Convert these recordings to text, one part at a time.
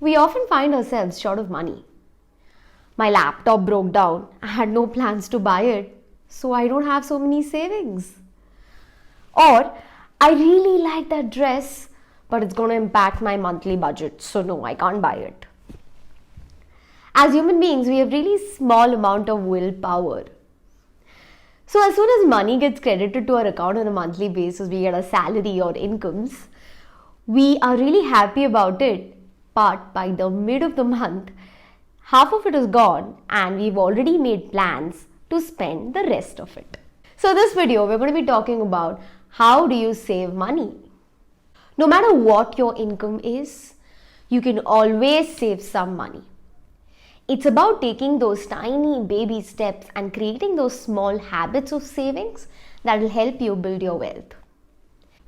We often find ourselves short of money. My laptop broke down. I had no plans to buy it, so I don't have so many savings. Or, I really like that dress, but it's going to impact my monthly budget, so no, I can't buy it. As human beings, we have really small amount of willpower. So as soon as money gets credited to our account on a monthly basis, we get a salary or incomes, we are really happy about it. But by the mid of the month, half of it is gone and we've already made plans to spend the rest of it. So this video, we're going to be talking about how do you save money. No matter what your income is, you can always save some money. It's about taking those tiny baby steps and creating those small habits of savings that will help you build your wealth.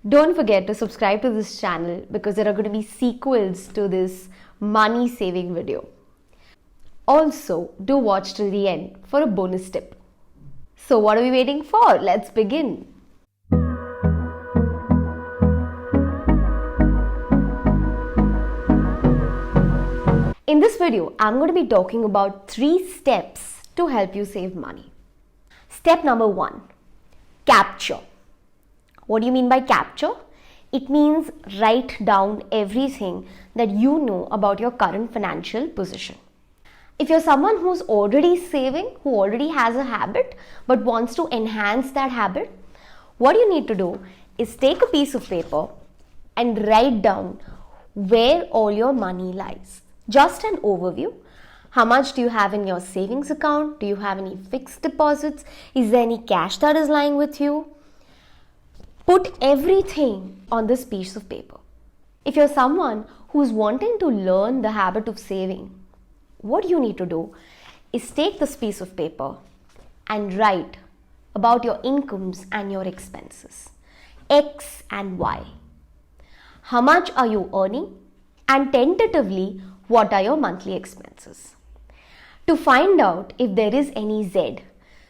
Don't forget to subscribe to this channel because there are going to be sequels to this money saving video. Also, do watch till the end for a bonus tip. So what are we waiting for? Let's begin. In this video, I'm going to be talking about 3 steps to help you save money. Step number 1, capture. What do you mean by capture? It means write down everything that you know about your current financial position. If you're someone who's already saving, who already has a habit but wants to enhance that habit, what you need to do is take a piece of paper and write down where all your money lies. Just an overview. How much do you have in your savings account? Do you have any fixed deposits? Is there any cash that is lying with you? Put everything on this piece of paper. If you're someone who's wanting to learn the habit of saving, what you need to do is take this piece of paper and write about your incomes and your expenses. X and Y. How much are you earning? And tentatively, what are your monthly expenses? To find out if there is any Z,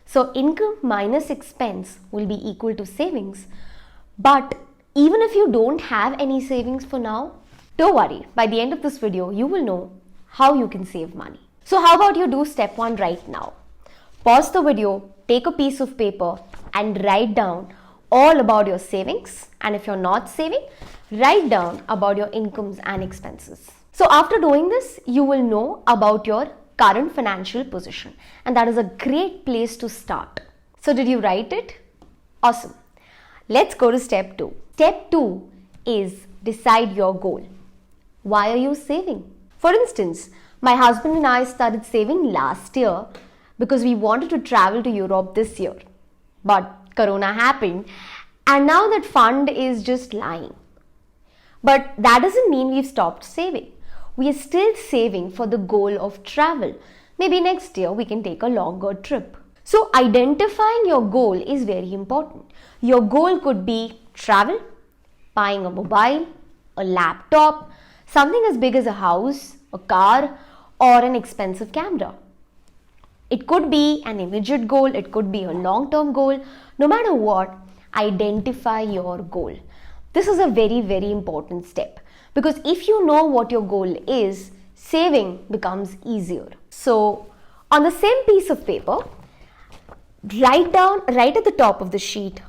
so income minus expense will be equal to savings. But even if you don't have any savings for now, don't worry. By the end of this video, you will know how you can save money. So how about you do step 1 right now? Pause the video, take a piece of paper and write down all about your savings. And if you're not saving, write down about your incomes and expenses. So after doing this, you will know about your current financial position. And that is a great place to start. So did you write it? Awesome. Let's go to step 2. Step 2 is decide your goal. Why are you saving? For instance, my husband and I started saving last year because we wanted to travel to Europe this year. But Corona happened and now that fund is just lying. But that doesn't mean we've stopped saving. We are still saving for the goal of travel. Maybe next year we can take a longer trip. So identifying your goal is very important. Your goal could be travel, buying a mobile, a laptop, something as big as a house, a car, or an expensive camera. It could be an immediate goal, it could be a long-term goal. No matter what, identify your goal. This is a very, very important step because if you know what your goal is, saving becomes easier. So on the same piece of paper, write down right at the top of the sheet,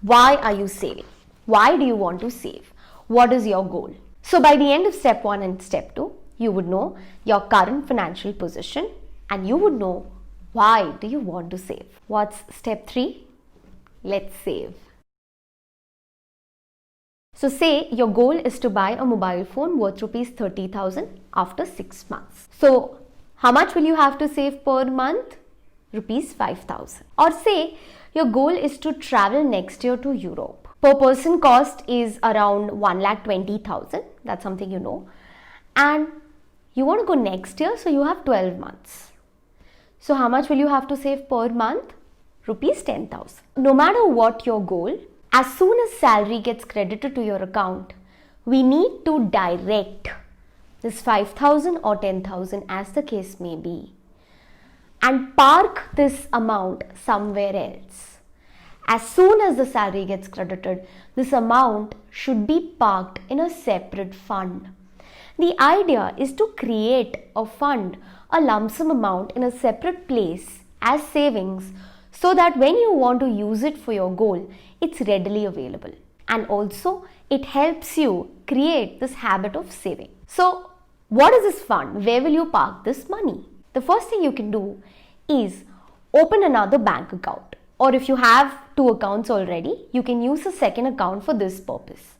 why are you saving? Why do you want to save? What is your goal? So by the end of step 1 and step 2, you would know your current financial position and you would know why do you want to save. What's step 3? Let's save. So say your goal is to buy a mobile phone worth rupees 30,000 after 6 months. So how much will you have to save per month? Rupees 5,000. Or say your goal is to travel next year to Europe. Per person cost is around 1,20,000. That's something you know. And you want to go next year, so you have 12 months. So how much will you have to save per month? Rupees 10,000. No matter what your goal, as soon as salary gets credited to your account, we need to direct this 5,000 or 10,000 as the case may be and park this amount somewhere else. As soon as the salary gets credited, this amount should be parked in a separate fund. The idea is to create a fund, a lump sum amount in a separate place as savings so that when you want to use it for your goal, it's readily available. And also, it helps you create this habit of saving. So, what is this fund? Where will you park this money? The first thing you can do is open another bank account. Or if you have 2 accounts already, you can use a second account for this purpose.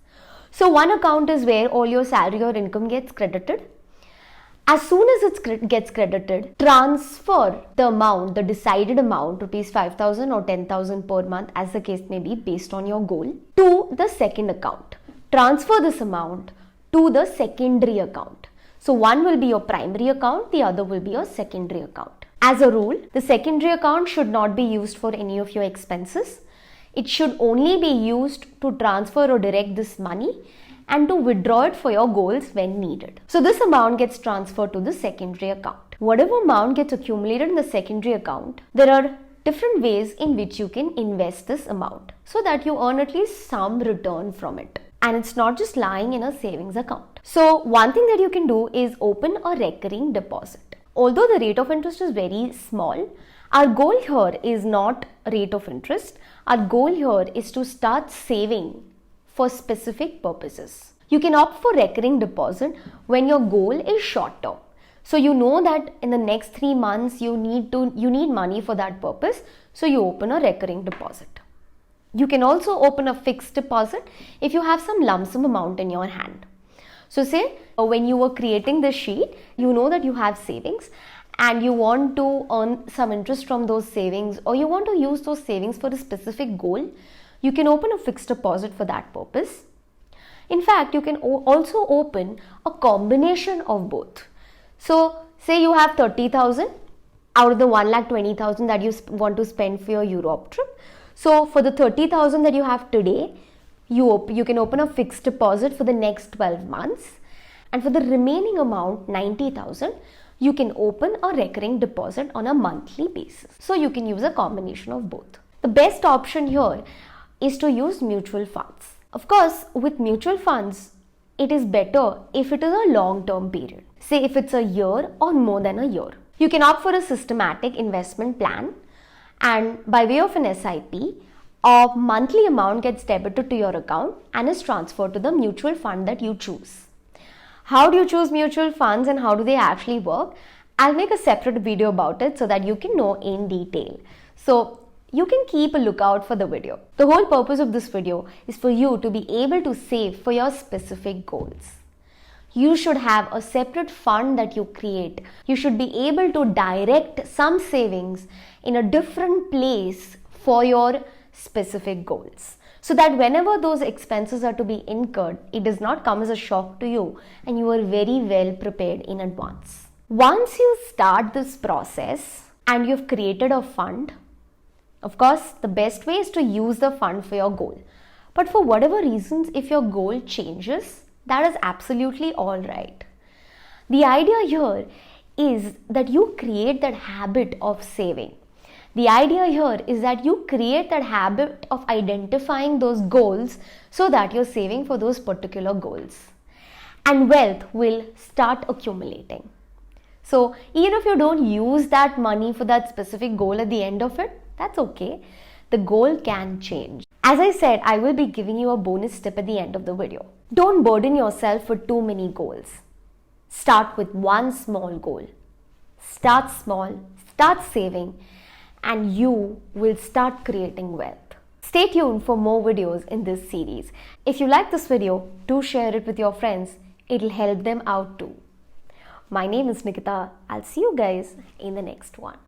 So one account is where all your salary or income gets credited. As soon as it gets credited, transfer the amount, the decided amount, rupees 5,000 or 10,000 per month, as the case may be based on your goal, to the second account. Transfer this amount to the secondary account. So one will be your primary account, the other will be your secondary account. As a rule, the secondary account should not be used for any of your expenses. It should only be used to transfer or direct this money and to withdraw it for your goals when needed. So this amount gets transferred to the secondary account. Whatever amount gets accumulated in the secondary account, there are different ways in which you can invest this amount so that you earn at least some return from it. And it's not just lying in a savings account. So one thing that you can do is open a recurring deposit. Although the rate of interest is very small, our goal here is not rate of interest. Our goal here is to start saving for specific purposes. You can opt for recurring deposit when your goal is short term. So you know that in the next 3 months you need money for that purpose. So you open a recurring deposit. You can also open a fixed deposit if you have some lump sum amount in your hand. So say when you were creating this sheet, you know that you have savings and you want to earn some interest from those savings, or you want to use those savings for a specific goal, you can open a fixed deposit for that purpose. In fact, you can also open a combination of both. So say you have 30,000 out of the 1,20,000 that you want to spend for your Europe trip. So for the 30,000 that you have today, you can open a fixed deposit for the next 12 months, and for the remaining amount, 90,000, you can open a recurring deposit on a monthly basis. So you can use a combination of both. The best option here is to use mutual funds. Of course, with mutual funds, it is better if it is a long-term period. Say if it's a year or more than a year. You can opt for a systematic investment plan, and by way of an SIP, a monthly amount gets debited to your account and is transferred to the mutual fund that you choose. How do you choose mutual funds and how do they actually work? I'll make a separate video about it so that you can know in detail. So you can keep a lookout for the video. The whole purpose of this video is for you to be able to save for your specific goals. You should have a separate fund that you create. You should be able to direct some savings in a different place for your specific goals, so that whenever those expenses are to be incurred, it does not come as a shock to you and you are very well prepared in advance. Once you start this process and you've created a fund, of course, the best way is to use the fund for your goal. But for whatever reasons, if your goal changes, that is absolutely all right. The idea here is that you create that habit of saving. The idea here is that you create that habit of identifying those goals so that you're saving for those particular goals. And wealth will start accumulating. So even if you don't use that money for that specific goal at the end of it, that's okay. The goal can change. As I said, I will be giving you a bonus tip at the end of the video. Don't burden yourself with too many goals. Start with one small goal. Start small, start saving, and you will start creating wealth. Stay tuned for more videos in this series. If you like this video, do share it with your friends. It'll help them out too. My name is Nikita. I'll see you guys in the next one.